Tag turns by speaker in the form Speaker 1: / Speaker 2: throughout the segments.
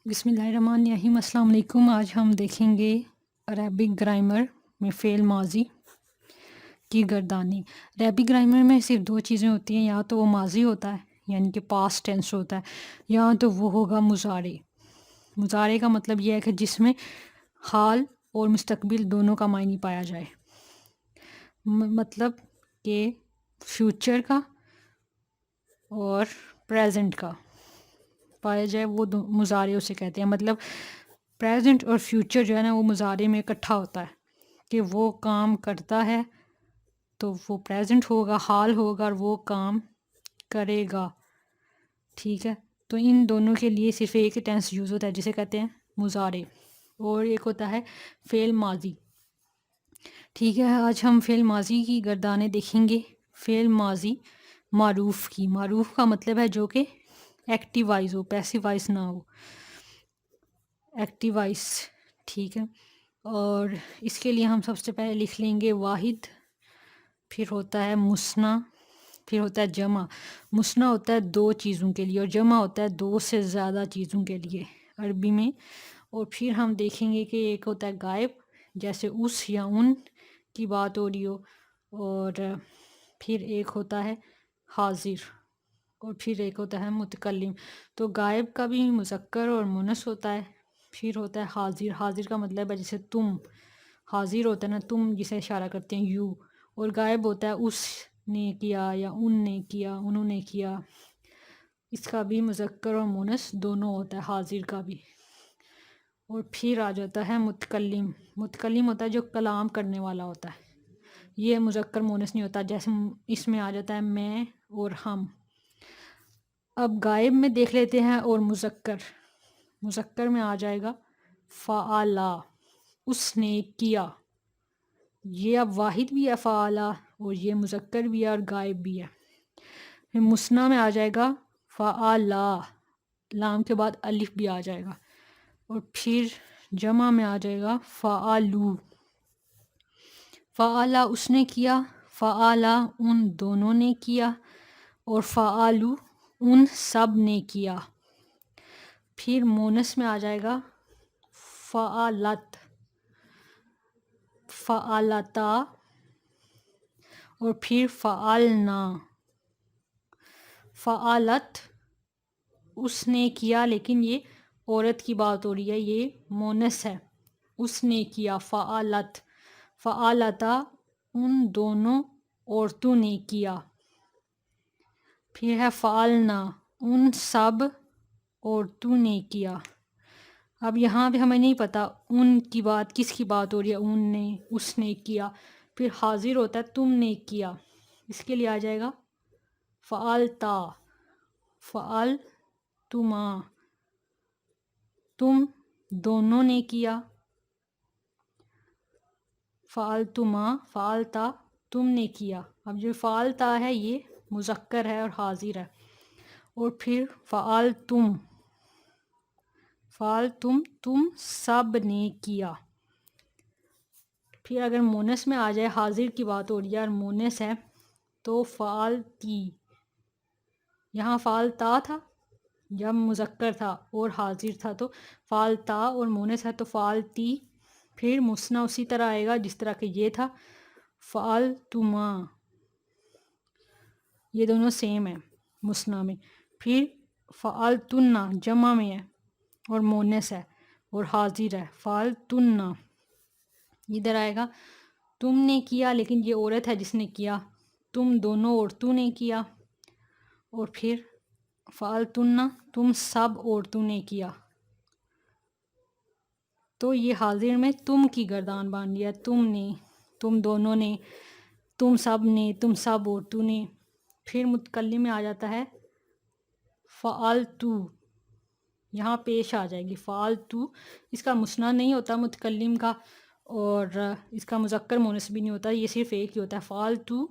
Speaker 1: بسم اللہ الرحمن الرحیم۔ السلام علیکم۔ آج ہم دیکھیں گے عربک گرامر میں فعل ماضی کی گردانی۔ عربک گرامر میں صرف دو چیزیں ہوتی ہیں، یا تو وہ ماضی ہوتا ہے یعنی کہ پاسٹ ٹینس ہوتا ہے، یا تو وہ ہوگا مضارع۔ مضارع کا مطلب یہ ہے کہ جس میں حال اور مستقبل دونوں کا معنی پایا جائے، مطلب کہ فیوچر کا اور پریزنٹ کا پایا جائے، وہ مضارع اسے کہتے ہیں۔ مطلب پریزنٹ اور فیوچر جو ہے نا وہ مضارع میں اکٹھا ہوتا ہے کہ وہ کام کرتا ہے تو وہ پریزنٹ ہوگا، حال ہوگا، اور وہ کام کرے گا، ٹھیک ہے۔ تو ان دونوں کے لیے صرف ایک ہی ٹینس یوز ہوتا ہے جسے کہتے ہیں مضارع، اور ایک ہوتا ہے فعل ماضی، ٹھیک ہے۔ آج ہم فعل ماضی کی گردانیں دیکھیں گے۔ فعل ماضی معروف کی، معروف کا مطلب ہے جو کہ ایکٹیو وائز ہو، پیسیو وائز نہ ہو، ایکٹیو وائز، ٹھیک ہے۔ اور اس کے لیے ہم سب سے پہلے لکھ لیں گے واحد، پھر ہوتا ہے مثنیٰ، پھر ہوتا ہے جمع۔ مثنیٰ ہوتا ہے دو چیزوں کے لیے، اور جمع ہوتا ہے دو سے زیادہ چیزوں کے لیے عربی میں۔ اور پھر ہم دیکھیں گے کہ ایک ہوتا ہے غائب، جیسے اس یا ان کی بات ہو رہی ہو، اور پھر ایک ہوتا ہے حاضر، اور پھر ایک ہوتا ہے متکلم۔ تو غائب کا بھی مذکر اور مؤنث ہوتا ہے۔ پھر ہوتا ہے حاضر، حاضر کا مطلب ہے جیسے تم، حاضر ہوتا ہے نا تم جسے اشارہ کرتے ہیں یو، اور غائب ہوتا ہے اس نے کیا یا ان نے کیا، انہوں نے کیا، اس کا بھی مذکر اور مؤنث دونوں ہوتا ہے، حاضر کا بھی۔ اور پھر آ جاتا ہے متکلم۔ متکلم ہوتا ہے جو کلام کرنے والا ہوتا ہے، یہ مذکر مؤنث نہیں ہوتا، جیسے اس میں آ جاتا ہے میں اور ہم۔ اب غائب میں دیکھ لیتے ہیں، اور مذکر میں آ جائے گا فعلا، اس نے کیا۔ یہ اب واحد بھی ہے فعلا، اور یہ مذکر بھی ہے اور غائب بھی ہے۔ پھر مثنیٰ میں آ جائے گا فعلا، لام کے بعد الف بھی آ جائے گا۔ اور پھر جمع میں آ جائے گا فعلو، فعلا اس نے کیا، فعلا ان دونوں نے کیا، اور فعلو ان سب نے کیا۔ پھر مونس میں آ جائے گا فعلت، فعلتا، اور پھر فعلنا۔ فعلت اس نے کیا، لیکن یہ عورت کی بات ہو رہی ہے، یہ مونس ہے، اس نے کیا فعلت۔ فعلتا ان دونوں عورتوں نے کیا۔ پھر ہے فعلنا ان سب عورتوں نے کیا۔ اب یہاں پہ ہمیں نہیں پتہ ان کی بات کس کی بات ہو رہی ہے، ان نے، اس نے کیا۔ پھر حاضر ہوتا ہے تم نے کیا، اس کے لیے آ جائے گا فعلتا، فعلتما، تم دونوں نے کیا، فعلتما، فعلتا تم نے کیا۔ اب جو فعلتا ہے یہ مذکر ہے اور حاضر ہے۔ اور پھر فعلتم، فعلتم تم سب نے کیا۔ پھر اگر مونس میں آ جائے، حاضر کی بات ہو رہی ہے اور مونس ہے، تو فعلتی، یہاں فعلتا تھا جب مذکر تھا اور حاضر تھا، تو فعلتا اور مونس ہے تو فعلتی۔ پھر مثنیٰ اسی طرح آئے گا جس طرح کہ یہ تھا فعلتما، یہ دونوں سیم ہیں مثنیٰ میں۔ پھر فعلتن جمع میں ہے اور مونس ہے اور حاضر ہے، فعلتن ادھر آئے گا تم نے کیا، لیکن یہ عورت ہے جس نے کیا، تم دونوں عورتوں نے کیا۔ اور پھر فعلتن تم سب عورتوں نے کیا۔ تو یہ حاضر میں تم کی گردان بان لیا، تم نے، تم دونوں نے، تم سب نے، تم سب عورتوں نے۔ پھر متکلم میں آ جاتا ہے فعلتو، یہاں پیش آ جائے گی فعلتو، اس کا مثنیٰ نہیں ہوتا متکلم کا، اور اس کا مذکر مونس بھی نہیں ہوتا، یہ صرف ایک ہی ہوتا ہے فعلتو۔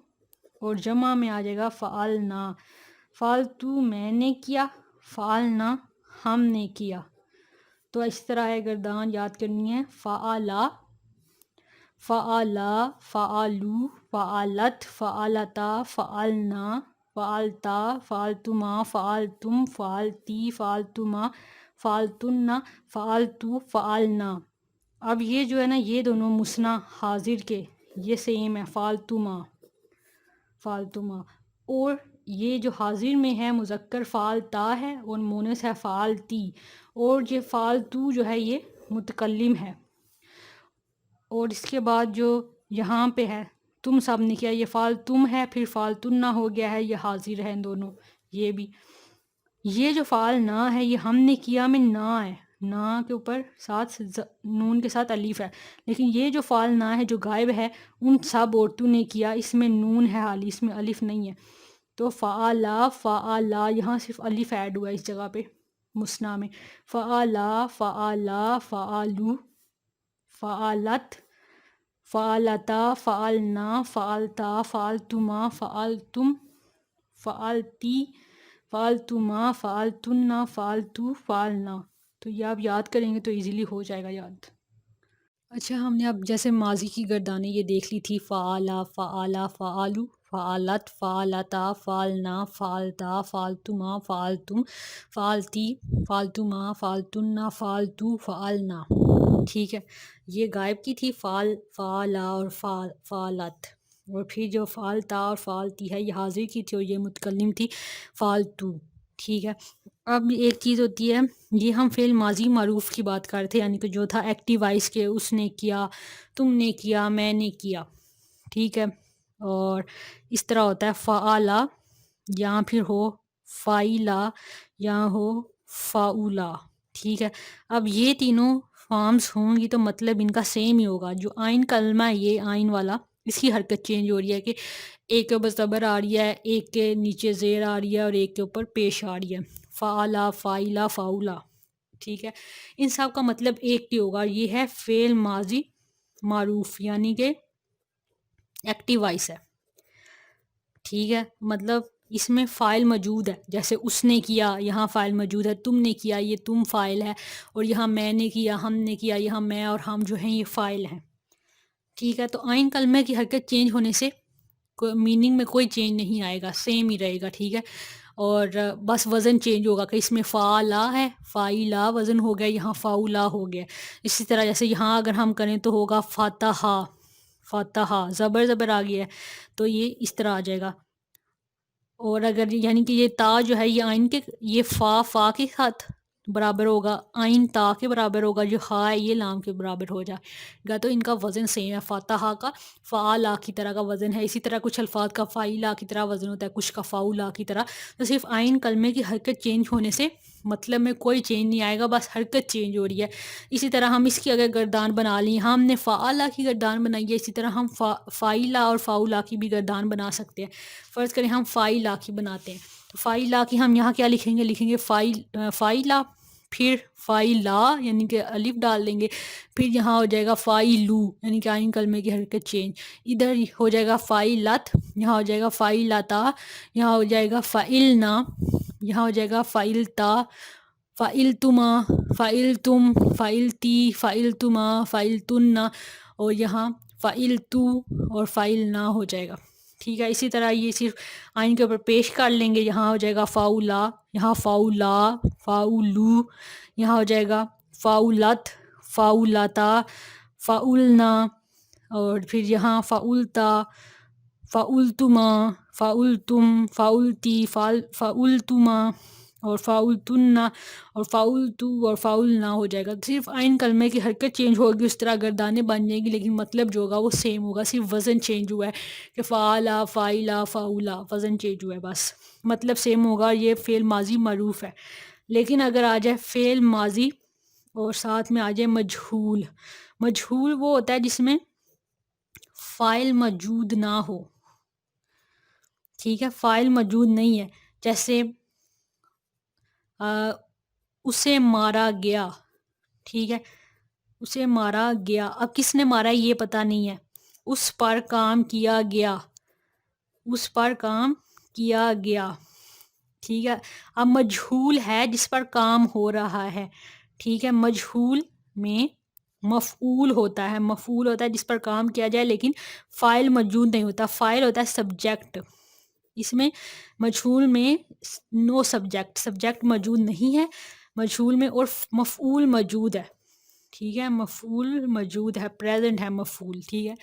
Speaker 1: اور جمع میں آ جائے گا فعلنا، فعلتو میں نے کیا، فعلنا ہم نے کیا۔ تو اس طرح ہے گردان یاد کرنی ہے، فعلا، فعلا، فعلو، فعلت، فعلتا، فعلنا، فعلتا، فعلتما، فعلتم، فعلتی، فعلتما، فعلتن، فعلتو، فعلنا. اب یہ جو ہے نا، یہ دونوں مثنیٰ حاضر کے یہ سیم ہے، فعلتما، فعلتما. اور یہ جو حاضر میں ہے مذکر فعلتا ہے اور مونث ہے فعلتی. اور یہ فعلتو جو ہے یہ متکلم ہے. اور اس کے بعد جو یہاں پہ ہے تم سب نے کیا، یہ فعلتم ہے، پھر فعلتن ہو گیا ہے، یہ حاضر ہے دونوں. یہ بھی، یہ جو فعل نہ ہے یہ ہم نے کیا میں نہ ہے، نہ کے اوپر ساتھ نون کے ساتھ الف ہے. لیکن یہ جو فعل نہ ہے جو غائب ہے ان سب عورتوں نے کیا، اس میں نون ہے حالی، اس میں الف نہیں ہے. تو فعلا، فعلا، یہاں صرف الف ایڈ ہوا ہے اس جگہ پہ مثنیٰ میں. فعلا، فعلا، فعلو، فعلت، فعلتا، فعلنا، فعلتا، فعلتما، فعلتم، فعلتی، فعلتما، فعلتن، فعلتو، فعلنا. تو یہ آپ یاد کریں گے تو ایزیلی ہو جائے گا یاد. اچھا، ہم نے اب جیسے ماضی کی گردانیں یہ دیکھ لی تھی، فعلا، فعلا، فعلو، فعلت، فعلتا، فعلنا، فعلتا، فعلتما، فعلتم، فعلتی، فعلتما، فعلتن، فعلتو، فعلنا. ٹھیک ہے، یہ غائب کی تھی فعل، فعلا اور فعلت. اور پھر جو فعلتا اور فعلتی ہے یہ حاضر کی تھی اور یہ متکلم تھی فعلتو. ٹھیک ہے. اب ایک چیز ہوتی ہے، یہ ہم فعل ماضی معروف کی بات کر رہے تھے، یعنی کہ جو تھا ایکٹیو وائس کے، اس نے کیا، تم نے کیا، میں نے کیا. ٹھیک ہے. اور اس طرح ہوتا ہے فعلا، یا پھر ہو فائلا، یا ہو فاؤلا. ٹھیک ہے. اب یہ تینوں فارمز ہوں گی تو مطلب ان کا سیم ہی ہوگا. جو آئین کلمہ ہے یہ آئین والا، اس کی حرکت چینج ہو رہی ہے کہ ایک کے اوپر زبر آ رہی ہے، ایک کے نیچے زیر آ رہی ہے، اور ایک کے اوپر پیش آ رہی ہے. فعلا، فائلا، فاؤلا. ٹھیک ہے. ان سب کا مطلب ایک ہی ہوگا. یہ ہے فعل ماضی معروف، یعنی کہ ایکٹیو وائس ہے. ٹھیک ہے. مطلب اس میں فاعل موجود ہے، جیسے اس نے کیا یہاں فاعل موجود ہے، تم نے کیا یہ تم فاعل ہے، اور یہاں میں نے کیا، ہم نے کیا، یہاں میں اور ہم جو ہیں یہ فاعل ہیں. ٹھیک ہے. تو آئین کلمے کی حرکت چینج ہونے سے میننگ میں کوئی چینج نہیں آئے گا، سیم ہی رہے گا. ٹھیک ہے. اور بس وزن چینج ہوگا کہ اس میں فعلا ہے، فائلا وزن ہو گیا، یہاں فاؤلا ہو گیا. اسی طرح جیسے یہاں اگر ہم کریں تو ہوگا فاتحہ، فاتحہ زبر آ گیا ہے تو یہ اس طرح آ جائے گا. اور اگر یعنی کہ یہ تا جو ہے یہ آئین کے، یہ فا کے ساتھ برابر ہوگا، آئین تا کے برابر ہوگا، جو خا ہے یہ لام کے برابر ہو جائے گا. تو ان کا وزن سیم ہے. فاتحہ کا فعلا کی طرح کا وزن ہے. اسی طرح کچھ الفاظ کا فائلا کی طرح وزن ہوتا ہے، کچھ کا فاؤلا کی طرح. تو صرف آئین کلمے کی حرکت چینج ہونے سے مطلب میں کوئی چینج نہیں آئے گا، بس حرکت چینج ہو رہی ہے. اسی طرح ہم اس کی اگر گردان بنا لی، ہم نے فعلا کی گردان بنائی ہے، اسی طرح ہم فائلا اور فاؤلا کی بھی گردان بنا سکتے ہیں. فرض کریں ہم فائلا کی بناتے ہیں، تو فائلا کی ہم یہاں کیا لکھیں گے، لکھیں گے فائلا، پھر فائلا یعنی کہ الف ڈال دیں گے، پھر یہاں ہو جائے گا فائلو یعنی کہ آئین کلمے کی حرکت چینج. ادھر ہو جائے گا فائلت، یہاں ہو جائے گا فائلتا، یہاں ہو جائے گا فائلنا، یہاں ہو جائے گا فائلتا، فائلتما، فائلتم، فائلتی، فائلتما، فائلتن، اور یہاں فائلتو اور فائلنا ہو جائے گا. ٹھیک ہے. اسی طرح یہ صرف آئین کے اوپر پیش کر لیں گے. یہاں ہو جائے گا فاؤلا، یہاں فاؤلا، فاؤلو، یہاں ہو جائے گا فاؤلت، فاؤلتا، فاؤلنا، اور پھر یہاں فاؤلتا، فاؤلتما، فاؤلتم، فاؤلتی، فاؤلتما، اور فاؤلتن، اور فاؤلتو اور فاؤلنا ہو جائے گا. صرف آئین کلمے کی حرکت چینج ہوگی، اس طرح گردانیں بن جائیں گی، لیکن مطلب جو ہوگا وہ سیم ہوگا. صرف وزن چینج ہوا ہے کہ فعلا، فائلا، فاؤلا وزن چینج ہوا ہے، بس مطلب سیم ہوگا. یہ فعل ماضی معروف ہے. لیکن اگر آ جائے فعل ماضی اور ساتھ میں آ جائے مجہول، مجہول وہ ہوتا ہے جس میں فاعل موجود نہ ہو. ٹھیک ہے. فاعل موجود نہیں ہے، جیسے اسے مارا گیا. ٹھیک ہے. اسے مارا گیا، اب کس نے مارا یہ پتہ نہیں ہے. اس پر کام کیا گیا، اس پر کام کیا گیا. ٹھیک ہے. اب مجہول ہے جس پر کام ہو رہا ہے. ٹھیک ہے. مجہول میں مفعول ہوتا ہے، مفعول ہوتا ہے جس پر کام کیا جائے، لیکن فاعل موجود نہیں ہوتا. فاعل ہوتا ہے سبجیکٹ. اس میں مجہول میں نو سبجیکٹ موجود نہیں ہے، مجہول میں، اور مفعول موجود ہے، ٹھیک ہے، مفعول موجود ہے، پریزنٹ ہے مفعول، ٹھیک ہے.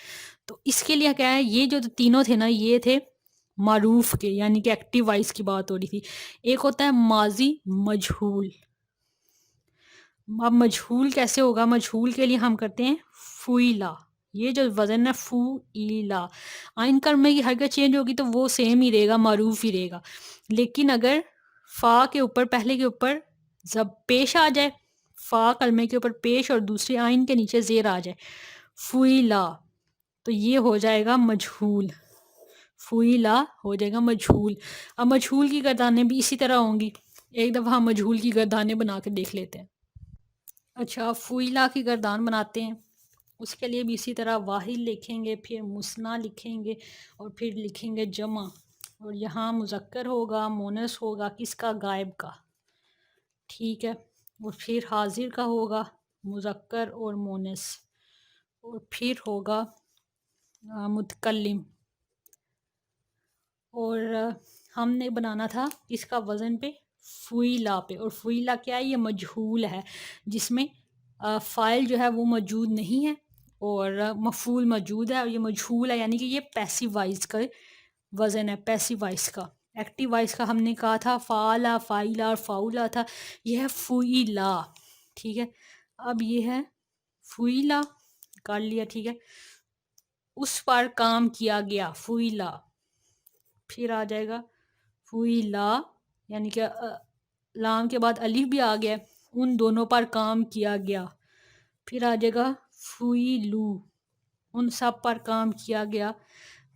Speaker 1: تو اس کے لیے کیا ہے، یہ جو تینوں تھے نا یہ تھے معروف کے، یعنی کہ ایکٹیو وائس کی بات ہو رہی تھی. ایک ہوتا ہے ماضی مجہول. اب مجہول کیسے ہوگا، مجہول کے لیے ہم کرتے ہیں فوئلا. یہ جو وزن ہے فوئلا، آئین کرنے کی حرکت چینج ہوگی تو وہ سیم ہی رہے گا، معروف ہی رہے گا. لیکن اگر فا کے اوپر، پہلے کے اوپر جب پیش آ جائے، فا کلمے کے اوپر پیش اور دوسری آئین کے نیچے زیر آ جائے، فوئلا، تو یہ ہو جائے گا مجہول. فوئلا ہو جائے گا مجہول. اب مجہول کی گردانیں بھی اسی طرح ہوں گی. ایک دفعہ ہم مجہول کی گردانیں بنا کے دیکھ لیتے ہیں. اچھا، فوئلا کی گردان بناتے ہیں. اس کے لیے بھی اسی طرح واحد لکھیں گے، پھر مثنیٰ لکھیں گے، اور پھر لکھیں گے جمع. اور یہاں مذکر ہوگا، مونس ہوگا، کس کا، غائب کا، ٹھیک ہے. اور پھر حاضر کا ہوگا، مذکر اور مونس. اور پھر ہوگا متکلم. اور ہم نے بنانا تھا اس کا وزن پہ، فوئلا پہ. اور فوئلا کیا ہے، یہ مجہول ہے جس میں فاعل جو ہے وہ موجود نہیں ہے اور مفعول موجود ہے، اور یہ مجہول ہے، یعنی کہ یہ پیسیو وائس کا وزن ہے، پیسیو وائس کا. ایکٹیو وائس کا ہم نے کہا تھا فعلا، فائلا اور فاؤلا تھا، یہ ہے فوئلا، ٹھیک ہے. اب یہ ہے فوئلا کر لیا، ٹھیک ہے. اس پر کام کیا گیا، فوئلا. پھر آ جائے گا فوئلا، یعنی کہ لام کے بعد الف بھی آ گیا، ان دونوں پر کام کیا گیا. پھر آ جائے گا فوئلو، ان سب پر کام کیا گیا.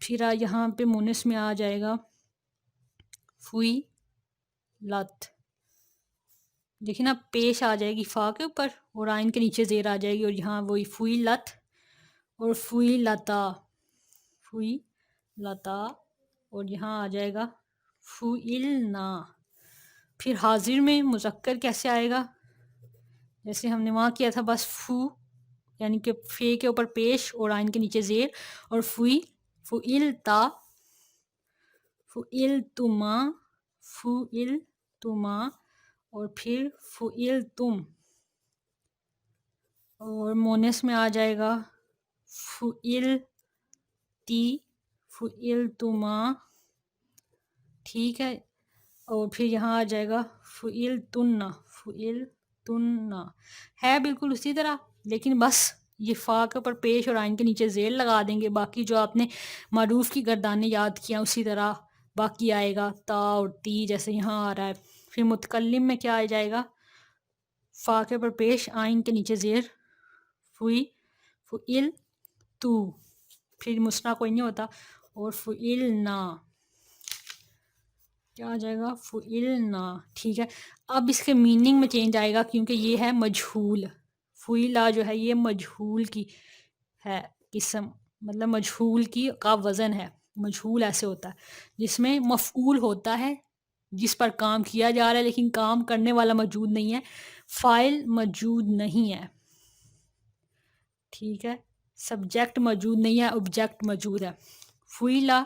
Speaker 1: پھر یہاں پہ مونس میں آ جائے گا فوئلت. دیکھیں نا، پیش آ جائے گی فا کے اوپر اور آئین کے نیچے زیر آ جائے گی، اور یہاں وہی فوئلت اور فوئلتا، فوئلتا، اور یہاں آ جائے گا فوئلنا. پھر حاضر میں مذکر کیسے آئے گا، جیسے ہم نے وہاں کیا تھا، بس فو یعنی کہ فے کے اوپر پیش اور آئین کے نیچے زیر، اور فوئلتا، فوئلتما، فوئلتما، اور پھر فوئلتم. اور مونس میں آ جائے گا فوئلتی، فوئلتما، ٹھیک ہے. اور پھر یہاں آ جائے گا فوئلتن، فوئلتن، ہے بالکل اسی طرح، لیکن بس یہ فا کے اوپر پیش اور آئین کے نیچے زیر لگا دیں گے. باقی جو آپ نے معروف کی گردانیں یاد کیا اسی طرح باقی آئے گا، تا اور تی جیسے یہاں آ رہا ہے. پھر متکلم میں کیا آ جائے گا، فا کے اوپر پیش، آئین کے نیچے زیر، فوئل تو، پھر مثنیٰ کوئی نہیں ہوتا، اور فوئلنا، کیا آ جائے گا، فوئلنا، ٹھیک ہے. اب اس کے میننگ میں چینج آئے گا کیونکہ یہ ہے مجہول. فوئلا جو ہے یہ مجہول کی ہے قسم، مطلب مجہول کی کا وزن ہے. مجہول ایسے ہوتا ہے جس میں مفعول ہوتا ہے جس پر کام کیا جا رہا ہے لیکن کام کرنے والا موجود نہیں ہے، فاعل موجود نہیں ہے، ٹھیک ہے، سبجیکٹ موجود نہیں ہے، آبجیکٹ موجود ہے. فوئلا،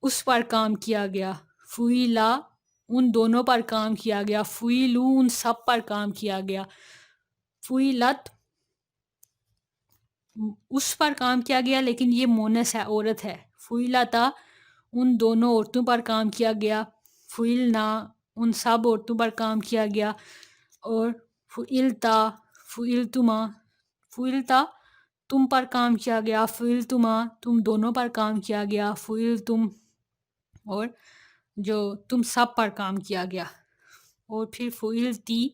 Speaker 1: اس پر کام کیا گیا. فوئلا، ان دونوں پر کام کیا گیا. فوئلو، ان سب پر کام کیا گیا. فوئلت، اس پر کام کیا گیا لیکن یہ مونس ہے، عورت ہے. فوئلتا، ان دونوں عورتوں پر کام کیا گیا. فوئلنا، ان سب عورتوں پر کام کیا گیا. اور فوئلتا، فوئلتما، فوئلتا، تم پر کام کیا گیا. فوئلتما، تم دونوں پر کام کیا گیا. فوئلتم، اور جو تم سب پر کام کیا گیا. اور پھر فوئلتی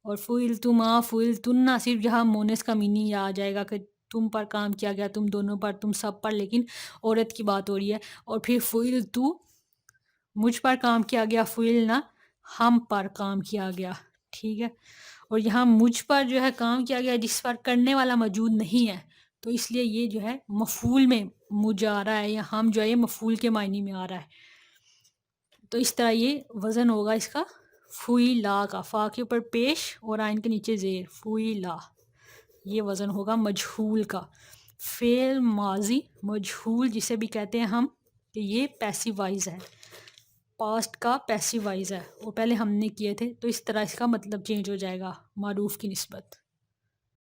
Speaker 1: اور فوئلتما، فوئلتنا، صرف جہاں مونس کا میننگ آ جائے گا کہ تم پر کام کیا گیا، تم دونوں پر، تم سب پر، لیکن عورت کی بات ہو رہی ہے. اور پھر فوئلتو، مجھ پر کام کیا گیا. فوئلنا، ہم پر کام کیا گیا، ٹھیک ہے. اور یہاں مجھ پر جو ہے کام کیا گیا جس پر کرنے والا موجود نہیں ہے، تو اس لیے یہ جو ہے مفعول میں مجھ آ رہا ہے، یا ہم جو ہے یہ مفعول کے معنی میں آ رہا ہے. تو اس طرح یہ وزن ہوگا اس کا فوئلا کا، فا کے اوپر پیش اور آئین کے نیچے زیر، فوئلا، یہ وزن ہوگا مجہول کا. فعل ماضی مجہول جسے بھی کہتے ہیں ہم، کہ یہ پیسیو وائز ہے. پاسٹ کا پیسو وائز ہے، وہ پہلے ہم نے کیے تھے، تو اس طرح اس کا مطلب چینج ہو جائے گا معروف کی نسبت۔